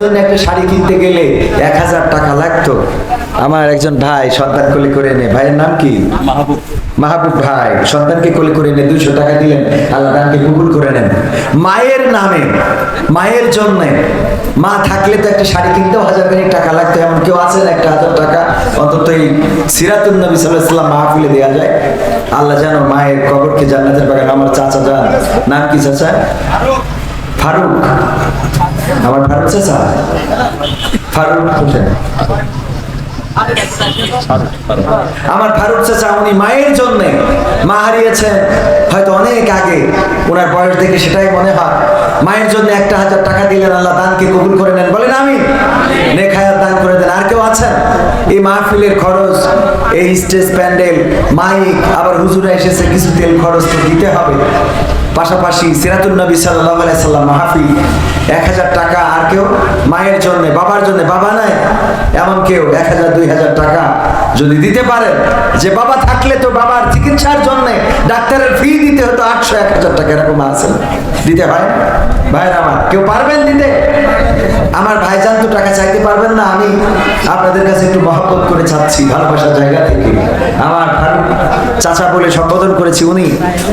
একটা শাড়ি কিনতে গেলে 1000 টাকা লাগতো। আমার একজন ভাই সন্তান কোলে করে এনে, ভাইয়ের নাম কি? মাহবুব ভাই সন্তানকে কোলে করে এনে 200 টাকা দিলেন, আল্লাহ দানকে কবুল করে নেন। মায়ের নামে, মায়ের জন্য, মা থাকলে তো একটা শাড়ি কিনতেও 1000 টাকা লাগতো। এমন কেউ আছেন 1000 টাকা অন্তত এই সিরাতুন নবী সাল্লাল্লাহু আলাইহি ওয়াসাল্লাম মাহফিলে দেওয়া যায়? আল্লাহ জানো মায়ের কবরকে জান্নাতের বাগান। আমার চাচা যান, নাম কি চাচা? ফারুক। আমার ফারুক চাচা, ফারুক হোসেন, আমার ফারুক চাচা, উনি মায়ের জন্য, মা হারিয়েছেন হয়তো অনেক আগে, ওনার বয়স দেখে সেটাই মনে হয়। মায়ের জন্য 1000 টাকা দিলেন, আল্লাহ দানকে কবুল করে নেন, বলেন আমিন। নেক হায়াত দান করে দেন। আর কেউ আছেন? এই মাহফিলের খরচ, এই স্টেজ প্যান্ডেল, মাইক, আবার হুজুরা এসেছে, কিছু তেল খরচ তো দিতে হবে। পাশাপাশি সিরাতুন নবী সাল্লাল্লাহু আলাইহি সাল্লাম মাহফিল, 1000 টাকা। আর কেউ? মায়ের জন্য, বাবার জন্য, বাবা নাই এমন কেউ 1000 2000 টাকা যদি দিতে পারেন, যে বাবা থাকলে তো বাবার চিকিৎসার জন্য ডাক্তারের ফি দিতে হতো 800 1000 টাকা, এরকম আছে, দিতে হয়। ভাইরা আমার, কেউ পারবেন দিতে? আমার ভাইজান তো টাকা চাইতে পারবেন না, আমি আপনাদের কাছে একটু মহব্বত করে চাচ্ছি, ভালোবাসার জায়গা থেকে। আমার ফারুক চাচা বলে সম্বোধন করেছি, উনি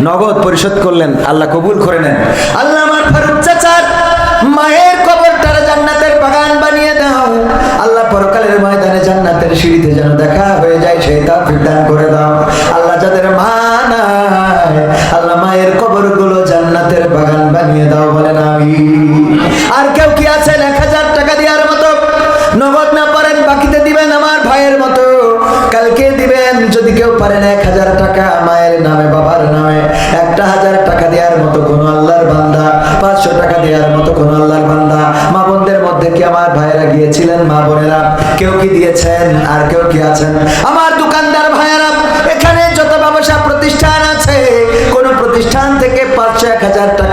নগদ পরিশোধ করলেন, আল্লাহ কবুল করে নেন। আল্লাহ আমার ফারুক চাচার মায়ের কবরটারে জান্নাতের বাগান বানিয়ে দাও। আল্লাহ পরকালের ময়দানে জান্নাতের সিঁড়িতে যেন দেখা হয়ে যায়, সেই তৌফিক দান করে দাও। আল্লাহ যাদের মা নাই, আল্লাহ মায়ের কবরগুলো জান্নাতের বাগান বানিয়ে দাও, বলেন আমিন। আর কেউ কি আছেন 1000 টাকা দেওয়ার মতো? নগদ না পারেন বাকিতে দিবেন, আমার ভাইয়ের মতো কালকে দিবেন। যদি কেউ পারেন 1000 টাকা মায়ের নামে, বাবার নামে, 1000 টাকা দেওয়ার মতো কোন আল্লাহর বান্দা, 500 টাকা দেওয়ার মতো কোন আল্লাহর বান্দা, মা বোনদের মধ্যে কি আমার ভাইয়েরা গিয়েছিলেন? মা বোনেরা কেউ কি দিয়েছেন? আর কেউ কি আছেন? আমার দোকানদার ভাইয়েরা, এখানে যত ব্যবসা প্রতিষ্ঠান আছে, কোন প্রতিষ্ঠান থেকে 500 1000 টাকা